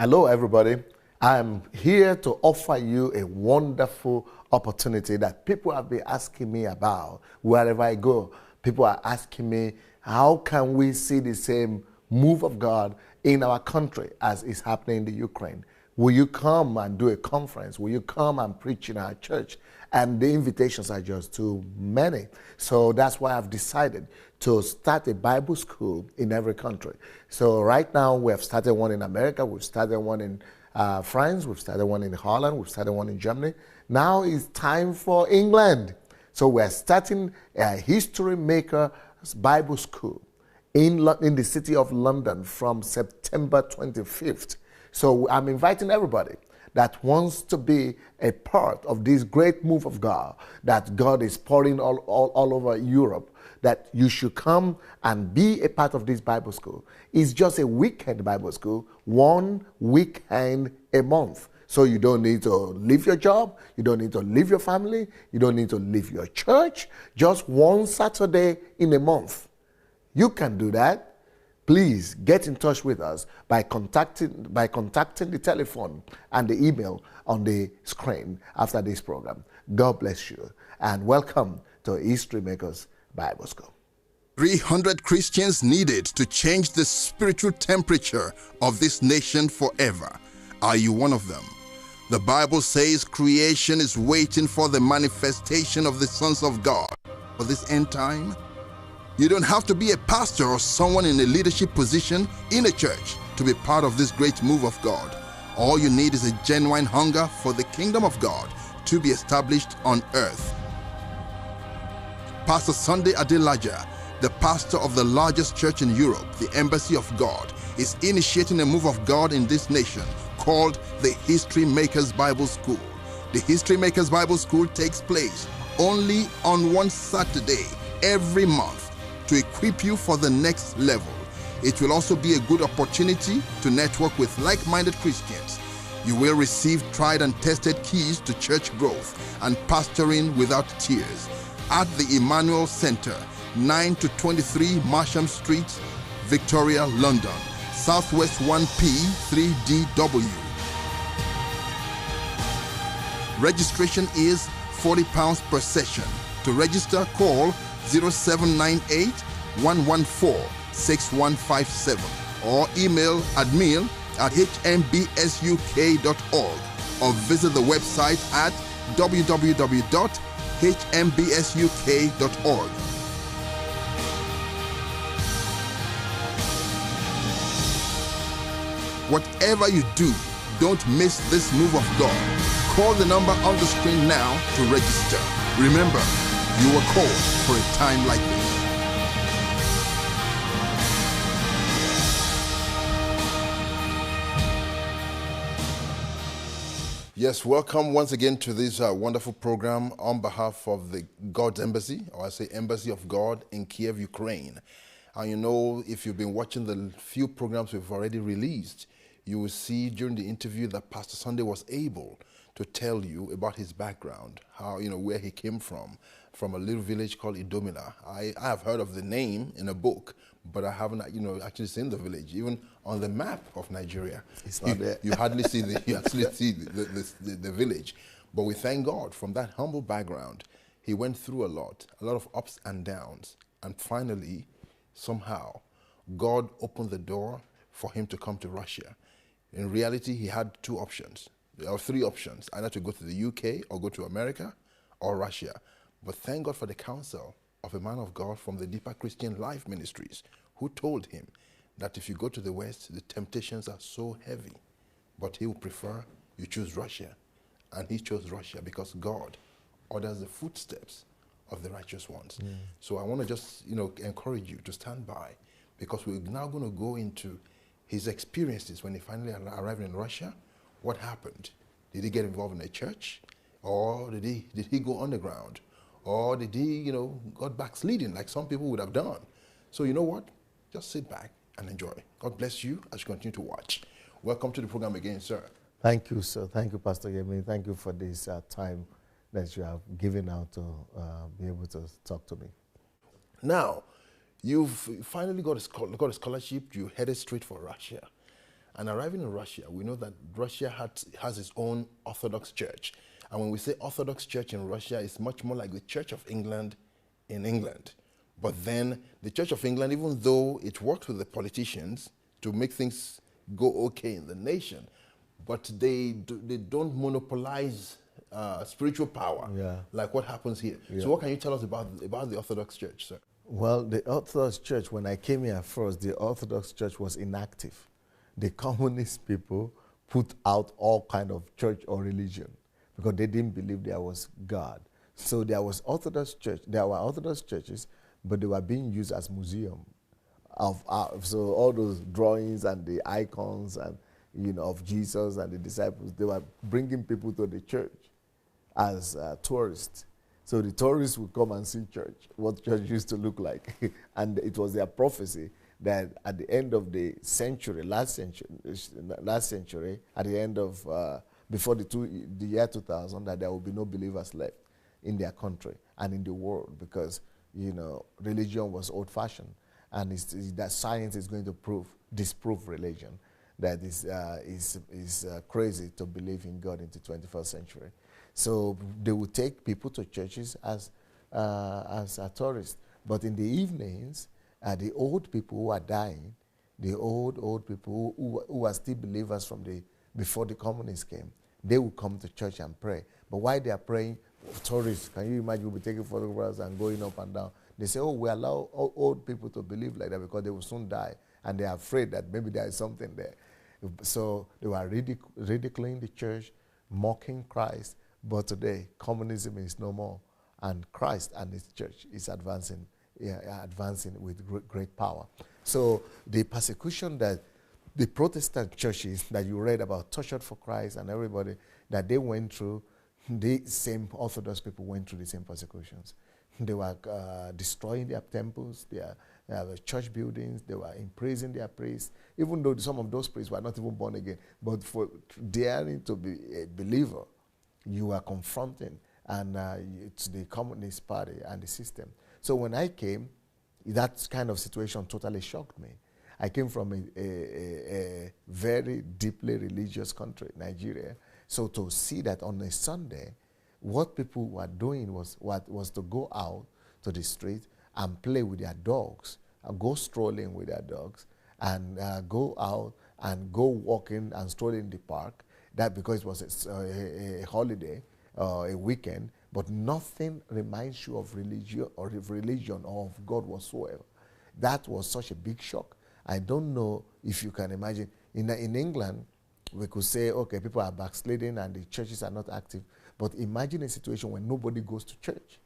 Hello, everybody. I'm here to offer you a wonderful opportunity that people have been asking me about wherever I go. People are asking me, how can we see the same move of God in our country as is happening in the Ukraine? Will you come and do a conference? Will you come and preach in our church? And the invitations are just too many. So that's why I've decided to start a Bible school in every country. So right now we have started one in America, we've started one in France, we've started one in Holland, we've started one in Germany. Now it's time for England. So we're starting a History Maker Bible School in the city of London from September 25th. So I'm inviting everybody that wants to be a part of this great move of God that God is pouring all over Europe, that you should come and be a part of this Bible school. It's just a weekend Bible school, 1 weekend a month. So you don't need to leave your job, you don't need to leave your family, you don't need to leave your church, just one Saturday in a month. You can do that. Please get in touch with us by contacting the telephone and the email on the screen after this program. God bless you and welcome to History Makers Bible School. 300 Christians needed to change the spiritual temperature of this nation forever. Are you one of them? The Bible says creation is waiting for the manifestation of the sons of God for this end time. You don't have to be a pastor or someone in a leadership position in a church to be part of this great move of God. All you need is a genuine hunger for the kingdom of God to be established on earth. Pastor Sunday Adelaja, the pastor of the largest church in Europe, the Embassy of God, is initiating a move of God in this nation called the History Makers Bible School. The History Makers Bible School takes place only on one Saturday every month to equip you for the next level. It will also be a good opportunity to network with like-minded Christians. You will receive tried and tested keys to church growth and pastoring without tears at the Emmanuel Center, 9 to 23 Marsham Street, Victoria, London, Southwest 1P 3DW. Registration is £40 per session. To register, call 0798 114 6157 or email admin@hmbsuk.org or visit the website at www.hmbsuk.org. Whatever you do, don't miss this move of God. Call the number on the screen now to register. Remember, you were called for a time like this. Yes, welcome once again to this wonderful program on behalf of the God's Embassy, or I say Embassy of God in Kiev, Ukraine. And you know, if you've been watching the few programs we've already released, you will see during the interview that Pastor Sunday was able to tell you about his background, how, where he came from a little village called Idomila. I have heard of the name in a book, but I haven't, actually seen the village. Even on the map of Nigeria, it's not there. You hardly see the village. But we thank God from that humble background. He went through a lot of ups and downs, and finally, somehow, God opened the door for him to come to Russia. In reality, he had two options. There are three options, either to go to the UK or go to America or Russia. But thank God for the counsel of a man of God from the Deeper Christian Life Ministries who told him that if you go to the West, the temptations are so heavy, but he would prefer you choose Russia. And he chose Russia because God orders the footsteps of the righteous ones. So I want to just, encourage you to stand by, because we're now going to go into his experiences when he finally arrived in Russia. What happened? Did he get involved in a church? Or did he go underground? Or did he, got backsliding like some people would have done? So you know what? Just sit back and enjoy. God bless you as you continue to watch. Welcome to the program again, sir. Thank you, sir. Thank you, Pastor Yemi. Thank you for this time that you have given out to be able to talk to me. Now, you've finally got a scholarship. You headed straight for Russia. And arriving in Russia, we know that Russia has its own Orthodox Church. And when we say Orthodox Church in Russia, it's much more like the Church of England in England. But then the Church of England, even though it worked with the politicians to make things go okay in the nation, but they don't monopolize spiritual power like what happens here. So what can you tell us about the Orthodox Church, sir? Well, the Orthodox Church, when I came here first, the Orthodox Church was inactive. The communist people put out all kind of church or religion because they didn't believe there was God. So there was Orthodox church. There were Orthodox churches, but they were being used as museum so all those drawings and the icons and of Jesus and the disciples, they were bringing people to the church as tourists. So the tourists would come and see church, what church used to look like, and it was their prophecy that at the end of the century, last century, at the end of before the year 2000, that there will be no believers left in their country and in the world because religion was old-fashioned, and that science is going to disprove religion. That is crazy to believe in God in the 21st century. So they would take people to churches as tourists, but in the evenings, the old people who are dying, the old people who are still believers from before the communists came, they will come to church and pray. But while they are praying, tourists, can you imagine, will be taking photographs and going up and down. They say, oh, we allow old people to believe like that because they will soon die, and they are afraid that maybe there is something there. So they were ridiculing the church, mocking Christ. But today, communism is no more, and Christ and his church is advancing with great power. So the persecution that the Protestant churches that you read about, Tortured for Christ and everybody, that they went through, the same Orthodox people went through the same persecutions. They were destroying their temples, their church buildings. They were imprisoning their priests, even though some of those priests were not even born again. But for daring to be a believer, you are confronting it's the Communist Party and the system. So when I came, that kind of situation totally shocked me. I came from a very deeply religious country, Nigeria. So to see that on a Sunday, what people were doing was to go out to the street and play with their dogs, and go strolling with their dogs, and go out and go walking and strolling in the park. That because it was a holiday, a weekend, but nothing reminds you of religion or of God whatsoever. That was such a big shock. I don't know if you can imagine. In England, we could say, okay, people are backsliding and the churches are not active. But imagine a situation when nobody goes to church.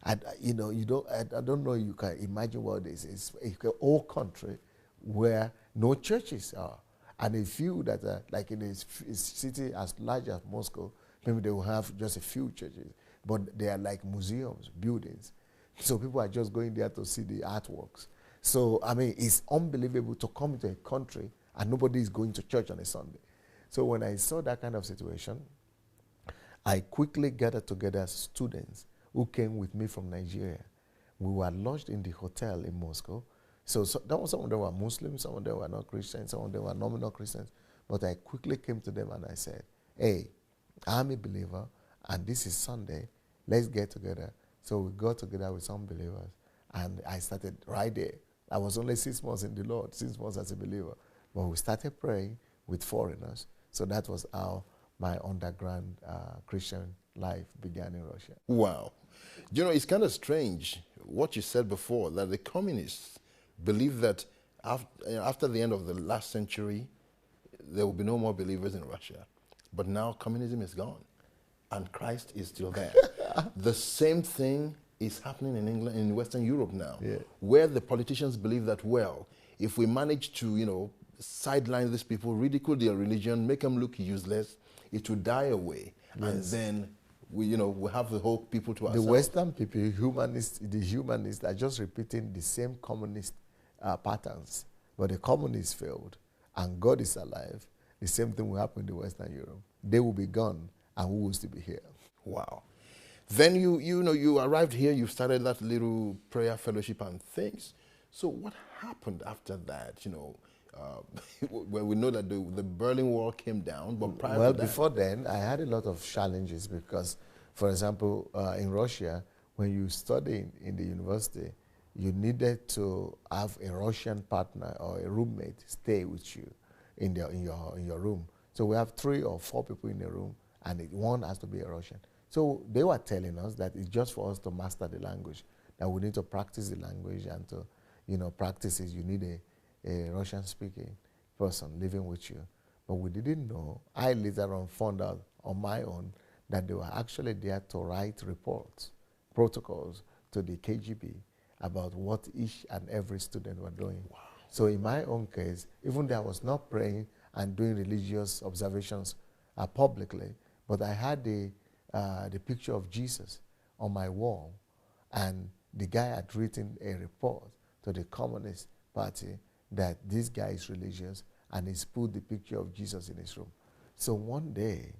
I don't know. You can imagine what this is. It's a whole country where no churches are. And a few that are, like in a city as large as Moscow, maybe they will have just a few churches, but they are like museums, buildings. So people are just going there to see the artworks. So, I mean, it's unbelievable to come into a country and nobody is going to church on a Sunday. So when I saw that kind of situation, I quickly gathered together students who came with me from Nigeria. We were lodged in the hotel in Moscow. So some of them were Muslims, some of them were not Christians, some of them were nominal Christians. But I quickly came to them and I said, hey, I'm a believer, and this is Sunday. Let's get together. So we got together with some believers, and I started right there. I was only 6 months in the Lord, 6 months as a believer. But we started praying with foreigners. So that was how my underground Christian life began in Russia. Wow. It's kind of strange what you said before, that the communists believe that after the end of the last century, there will be no more believers in Russia. But now communism is gone, and Christ is still there. The same thing is happening in England, in Western Europe now, where the politicians believe that, well, if we manage to, sideline these people, ridicule their religion, make them look useless, it will die away. Yes. And then we have the whole people to ourselves. The Western people, the humanists are just repeating the same communist patterns. But the communists failed, and God is alive. The same thing will happen in the Western Europe. They will be gone, and we will still be here. Wow. Then you arrived here, you started that little prayer fellowship and things. So what happened after that? Well, we know that the Berlin Wall came down, but prior Well, to that, before then, I had a lot of challenges because, for example, in Russia, when you study in the university, you needed to have a Russian partner or a roommate stay with you in your room. So we have 3 or 4 people in the room, and one has to be a Russian. So they were telling us that it's just for us to master the language, that we need to practice the language, and to, practice it, you need a Russian-speaking person living with you. But we didn't know. I later on found out on my own that they were actually there to write reports, protocols to the KGB about what each and every student were doing. Wow. So in my own case, even though I was not praying and doing religious observations publicly, but I had the picture of Jesus on my wall, and the guy had written a report to the Communist Party that this guy is religious, and he's put the picture of Jesus in his room. So one day,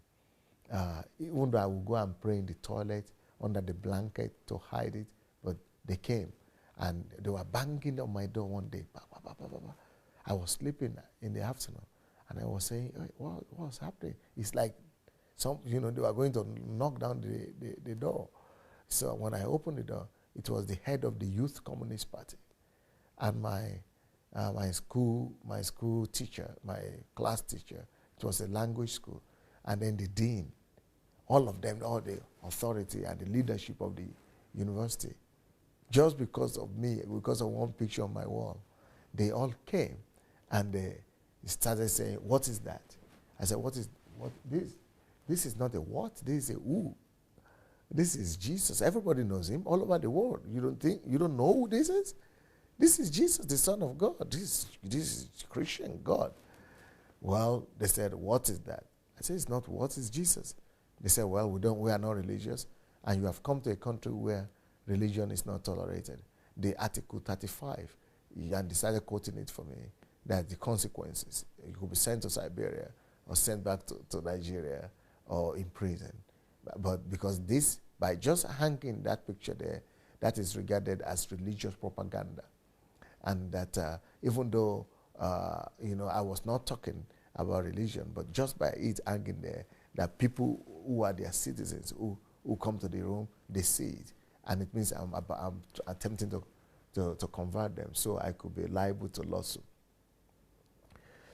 even though I would go and pray in the toilet under the blanket to hide it, but they came, and they were banging on my door one day. Bah, bah, bah, bah, bah, bah. I was sleeping in the afternoon, and I was saying, hey, what's happening? It's like they were going to knock down the door. So when I opened the door, it was the head of the Youth Communist Party, and my school teacher, my class teacher. It was a language school, and then the dean, all of them, all the authority and the leadership of the university. Just because of me, because of one picture on my wall, they all came, and they started saying, "What is that?" I said, "What this? This is not a what. This is a who. This is Jesus. Everybody knows him all over the world. You don't know who this is? This is Jesus, the Son of God. This is Christian God." Well, they said, "What is that?" I said, "It's not what is Jesus." They said, "Well, we are not religious, and you have come to a country where religion is not tolerated." The Article 35, and decided quoting it for me, that the consequences, you could be sent to Siberia or sent back to Nigeria or in prison. But because this, by just hanging that picture there, that is regarded as religious propaganda. And that even though, I was not talking about religion, but just by it hanging there, that people who are their citizens, who come to the room, they see it. And it means I'm attempting to convert them, so I could be liable to lawsuit.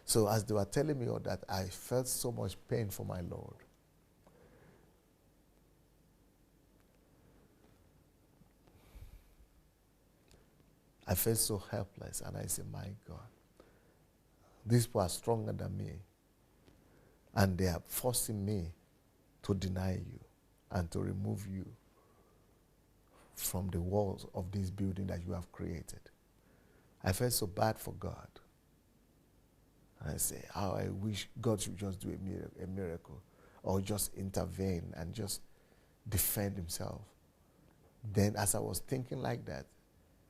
So as they were telling me all that, I felt so much pain for my Lord. I felt so helpless, and I said, "My God, these people are stronger than me, and they are forcing me to deny you and to remove you from the walls of this building that you have created." I felt so bad for God. And I say, how I wish God should just do a miracle, or just intervene and just defend himself. Then as I was thinking like that,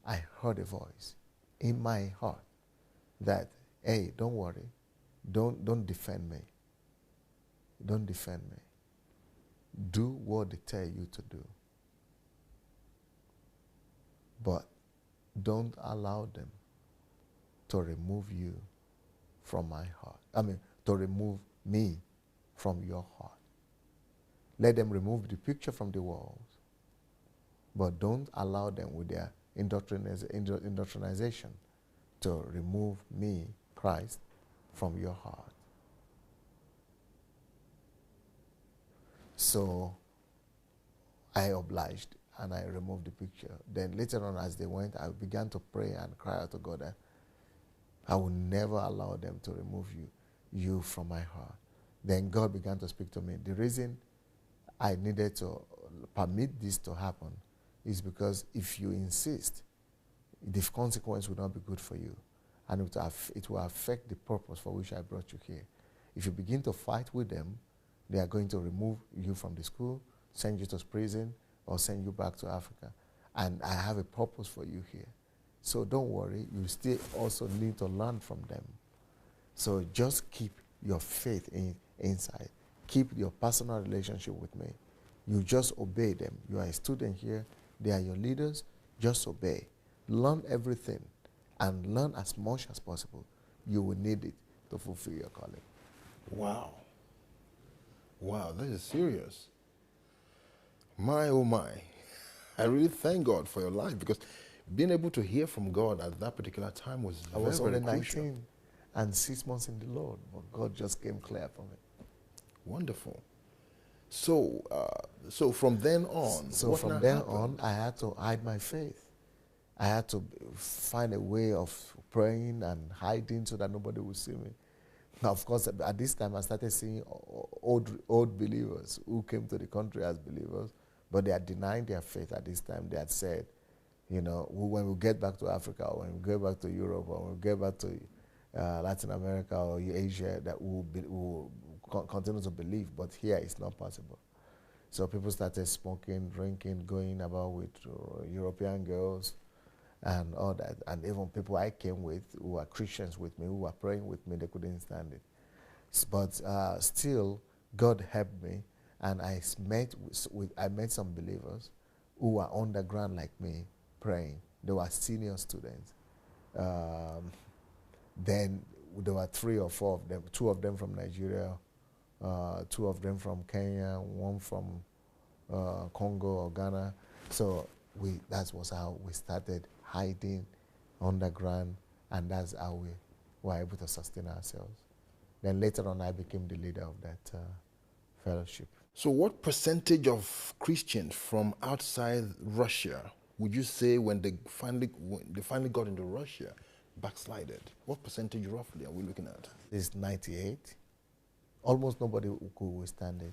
I heard a voice in my heart that, "Hey, don't worry. Don't defend me. Don't defend me. Do what they tell you to do. But don't allow them to remove you from my heart. To remove me from your heart. Let them remove the picture from the walls, but don't allow them with their indoctrination to remove me, Christ, from your heart." So I obliged, and I removed the picture. Then later on, as they went, I began to pray and cry out to God that I will never allow them to remove you from my heart. Then God began to speak to me. The reason I needed to permit this to happen is because if you insist, the consequence will not be good for you, and it will affect the purpose for which I brought you here. If you begin to fight with them, they are going to remove you from the school, send you to prison, or send you back to Africa. And I have a purpose for you here. So don't worry, you still also need to learn from them. So just keep your faith inside. Keep your personal relationship with me. You just obey them. You are a student here. They are your leaders. Just obey. Learn everything, and learn as much as possible. you will need it to fulfill your calling. Wow. Wow, that is serious. My, oh my. I really thank God for your life, because being able to hear from God at that particular time was I was very, only very crucial. 19 and 6 months in the Lord, but God just came clear for me. Wonderful. So, so from then on, So what from now then happened? on, I had to hide my faith. I had to find a way of praying and hiding so that nobody would see me. Now, of course, at this time, I started seeing old believers who came to the country as believers, but they had denied their faith at this time. They had said, you know, when we get back to Africa, or when we get back to Europe, or when we get back to Latin America or Asia, that we'll continue to believe, but here it's not possible. So people started smoking, drinking, going about with European girls and all that. And even people I came with who were Christians with me, who were praying with me, they couldn't stand it. But still, God helped me, and I met some believers who were underground like me, praying. They were senior students. Then there were 3 or 4 of them, 2 of them from Nigeria, 2 of them from Kenya, 1 from Congo or Ghana. So that was how we started hiding underground, and that's how we were able to sustain ourselves. Then later on, I became the leader of that fellowship. So what percentage of Christians from outside Russia would you say when they finally got into Russia backslided? What percentage roughly are we looking at? It's 98. Almost nobody could withstand it.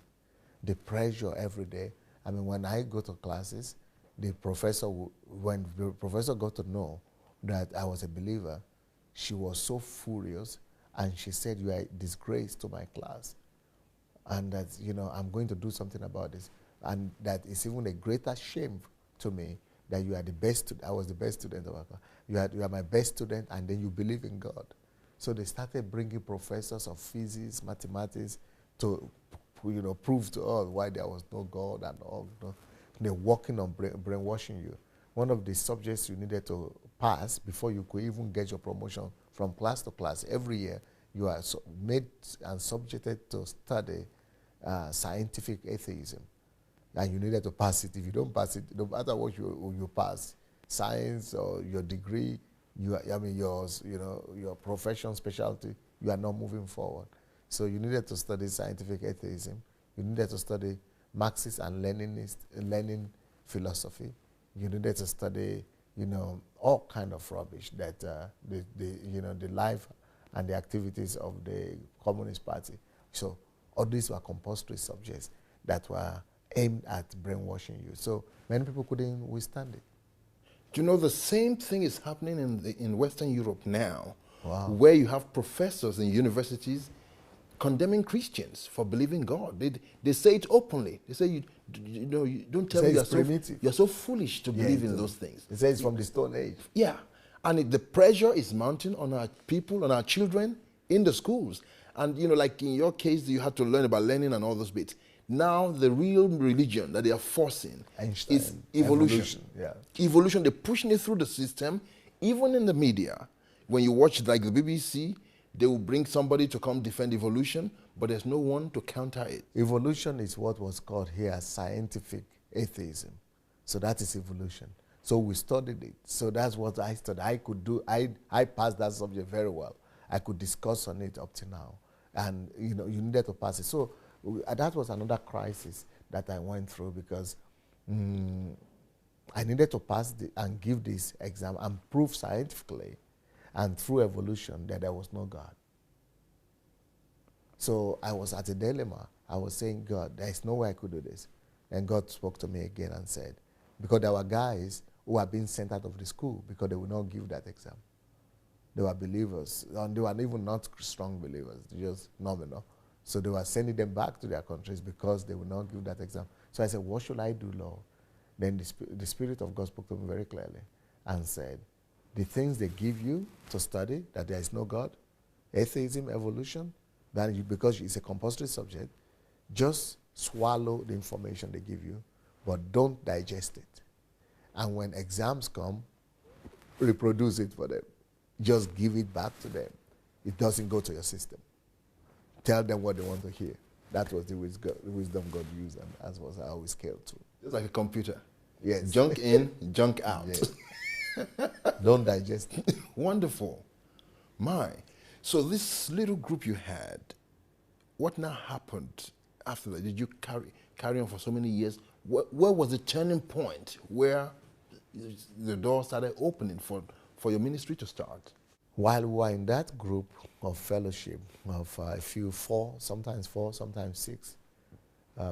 The pressure every day. I mean, when I go to classes, the professor, when the professor got to know that I was a believer, she was so furious, and she said, "You are a disgrace to my class, and that, you know, I'm going to do something about this, and that it's even a greater shame to me that you are the best. I was the best student of our class. You are my best student, and then you believe in God." So they started bringing professors of physics, mathematics, to, you know, prove to us why there was no God and all. You know, they're working on brainwashing you. One of the subjects you needed to pass before you could even get your promotion from class to class every year, you are made and subjected to study scientific atheism, and you needed to pass it. If you don't pass it, no matter what you pass, science or your degree, your profession specialty, you are not moving forward. So you needed to study scientific atheism. You needed to study Marxist and Lenin philosophy. You needed to study, you know, all kind of rubbish that the life and the activities of the Communist Party. So all these were compulsory subjects that were aimed at brainwashing you. So many people couldn't withstand it. Do you know the same thing is happening in Western Europe now, Wow. where you have professors in universities condemning Christians for believing God. They say it openly. They say, you don't tell me you're so foolish to believe in those things. They say it's from the Stone Age. Yeah. And the pressure is mounting on our people, on our children in the schools. And, you know, like in your case, you had to learn about Lenin and all those bits. Now, the real religion that they are forcing is evolution. Yeah. Evolution, they're pushing it through the system, even in the media. When you watch like the BBC, they will bring somebody to come defend evolution, but there's no one to counter it. Evolution is what was called here scientific atheism. So that is evolution. So we studied it. So that's what I studied. I could do, I passed that subject very well. I could discuss on it up to now. And, you know, you needed to pass it. So that was another crisis that I went through, because I needed to pass and give this exam and prove scientifically and through evolution that there was no God. So I was at a dilemma. I was saying, God, there is no way I could do this. And God spoke to me again and said, because there were guys who were being sent out of the school because they would not give that exam. They were believers, and they were even not strong believers, just nominal. So they were sending them back to their countries because they would not give that exam. So I said, what should I do, Lord? Then the Spirit of God spoke to me very clearly and said, the things they give you to study, that there is no God, atheism, evolution, because it's a compulsory subject, just swallow the information they give you, but don't digest it. And when exams come, reproduce it for them. Just give it back to them. it doesn't go to your system. Tell them what they want to hear. That was the wisdom God used, and that was how we scaled to. It's like a computer. Yes. Junk in, junk out. Yes. Don't digest it. Wonderful. My. So this little group you had, what now happened after that? Did you carry on for so many years? Where was the turning point where the door started opening for your ministry to start? While we were in that group of fellowship of a few, four, sometimes 6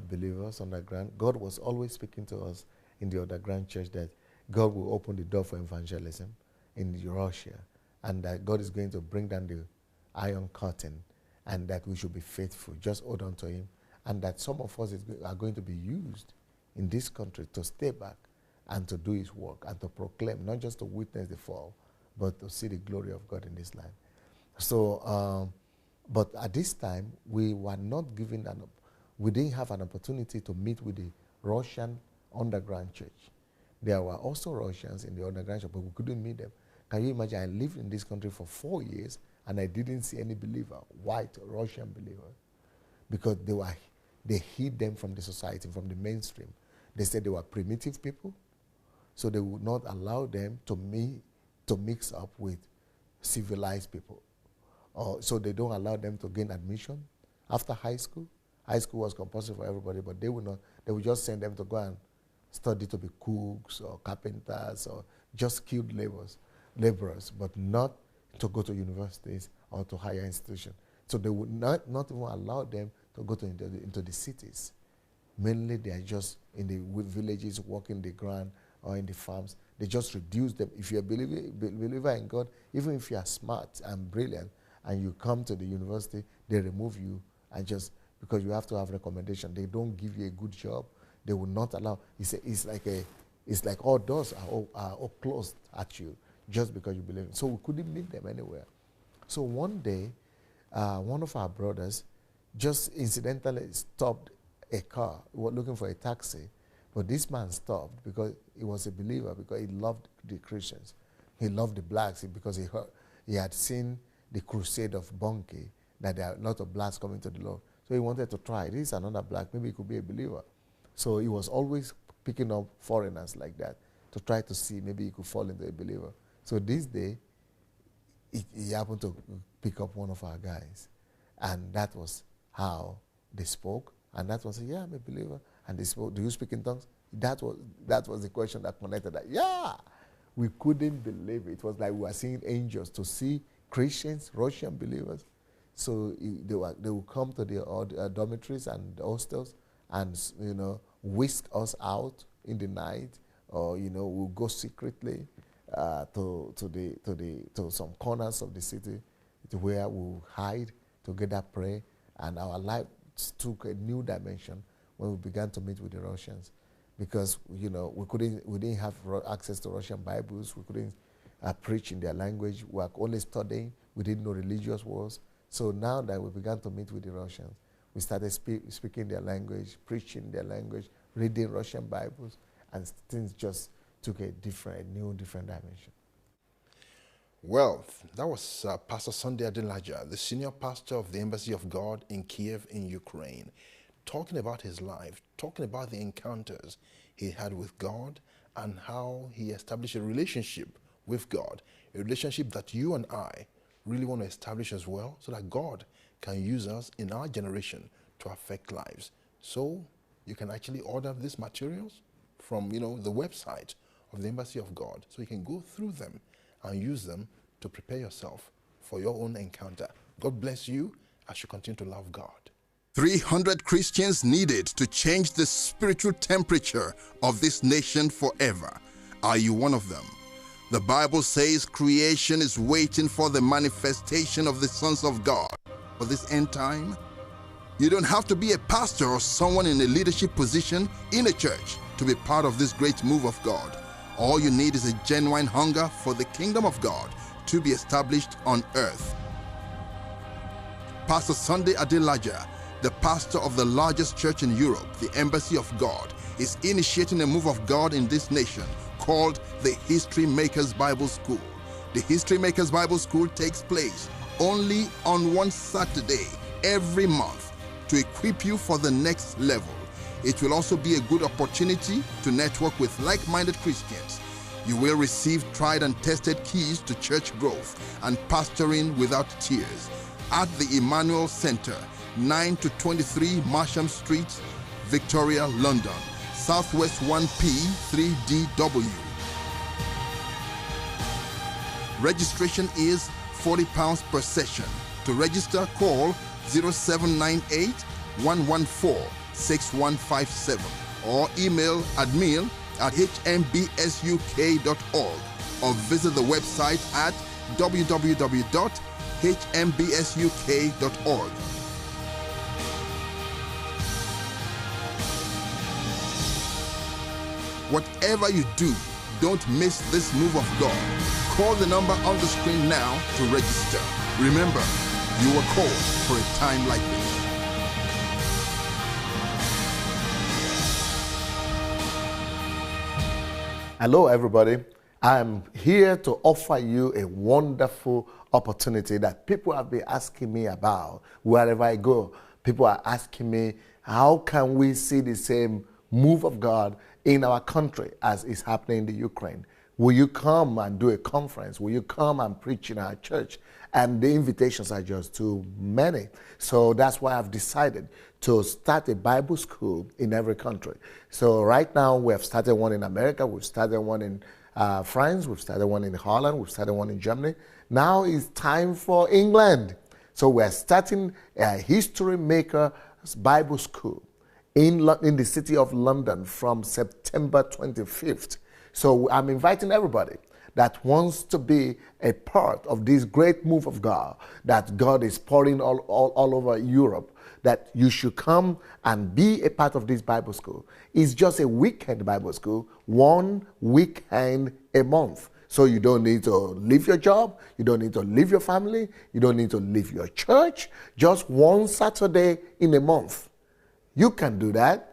believers underground, God was always speaking to us in the underground church that God will open the door for evangelism in Russia, and that God is going to bring down the iron curtain, and that we should be faithful, just hold on to Him, and that some of us are going to be used in this country to stay back and to do His work and to proclaim, not just to witness the fall, but to see the glory of God in this land. So, but at this time, we were not given we didn't have an opportunity to meet with the Russian underground church. There were also Russians in the underground church, but we couldn't meet them. Can you imagine? I lived in this country for 4 years, and I didn't see any believer, white Russian believer, because they hid them from the society, from the mainstream. They said they were primitive people, so they would not allow them to mix up with civilized people. So they don't allow them to gain admission after high school. High school was compulsory for everybody, but they would not. They would just send them to go and study to be cooks or carpenters or just skilled laborers, but not to go to universities or to higher institutions. So they would not even allow them to go into the cities. Mainly they are just in the villages, working the ground or in the farms. They just reduce them. If you're a believer in God, even if you are smart and brilliant and you come to the university, they remove you, and just because you have to have recommendation. They don't give you a good job. They will not allow. It's like all doors are all closed at you just because you believe. So we couldn't meet them anywhere. So one day, one of our brothers just incidentally stopped a car. We were looking for a taxi, but this man stopped because he was a believer, because he loved the Christians. He loved the blacks because he had seen the crusade of Bunkie, that there are a lot of blacks coming to the Lord. So he wanted to try. This is another black. Maybe he could be a believer. So he was always picking up foreigners like that to try to see maybe he could fall into a believer. So this day, he happened to pick up one of our guys. And that was how they spoke. And that was, yeah, I'm a believer. And they spoke, do you speak in tongues? That was the question that connected that. Yeah! We couldn't believe it. It was like we were seeing angels. To see Christians, Russian believers. So they would come to the dormitories and the hostels and, whisk us out in the night, or, we'll go secretly to some corners of the city to where we'll hide, together pray, and our life took a new dimension when we began to meet with the Russians, because we didn't have access to Russian Bibles. We couldn't preach in their language. We were only studying. We didn't know religious wars. So now that we began to meet with the Russians, we started speaking their language, preaching their language, reading Russian Bibles, and things just took a new dimension. Well, that was Pastor Sunday Adelaja, the senior pastor of the Embassy of God in Kiev in Ukraine, talking about his life, talking about the encounters he had with God and how he established a relationship with God, a relationship that you and I really want to establish as well, so that God can use us in our generation to affect lives. So you can actually order these materials from the website of the Embassy of God, so you can go through them and use them to prepare yourself for your own encounter. God bless you as you continue to love God. 300 Christians needed to change the spiritual temperature of this nation forever. Are you one of them? The Bible says creation is waiting for the manifestation of the sons of God. For this end time, you don't have to be a pastor or someone in a leadership position in a church to be part of this great move of God. All you need is a genuine hunger for the kingdom of God to be established on earth. Pastor Sunday Adelaja, the pastor of the largest church in Europe, the Embassy of God, is initiating a move of God in this nation called the History Makers Bible School. The History Makers Bible School takes place only on one Saturday every month to equip you for the next level. It will also be a good opportunity to network with like-minded Christians. You will receive tried and tested keys to church growth and pastoring without tears at the Emmanuel Center, 9 to 23 Marsham Street, Victoria, London, Southwest 1P 3DW. Registration is £40 per session. To register, call 0798 114 6157 or email admin@hmbsuk.org or visit the website at www.hmbsuk.org. Whatever you do, don't miss this move of God. Call the number on the screen now to register. Remember, you were called for a time like this. Hello, everybody. I'm here to offer you a wonderful opportunity that people have been asking me about wherever I go. People are asking me, how can we see the same move of God in our country as is happening in the Ukraine? Will you come and do a conference? Will you come and preach in our church? And the invitations are just too many. So that's why I've decided to start a Bible school in every country. So right now we have started one in America, we've started one in France, we've started one in Holland, we've started one in Germany. Now it's time for England. So we're starting a History Maker Bible School in the city of London from September 25th. So I'm inviting everybody that wants to be a part of this great move of God that God is pouring all over Europe, that you should come and be a part of this Bible school. It's just a weekend Bible school, 1 weekend a month. So you don't need to leave your job, you don't need to leave your family, you don't need to leave your church, just one Saturday in a month. You can do that.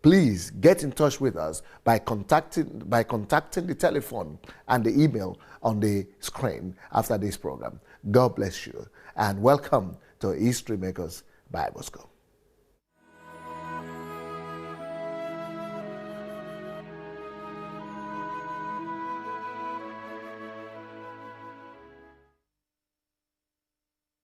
Please get in touch with us by contacting the telephone and the email on the screen after this program. God bless you and welcome to History Makers Bible School.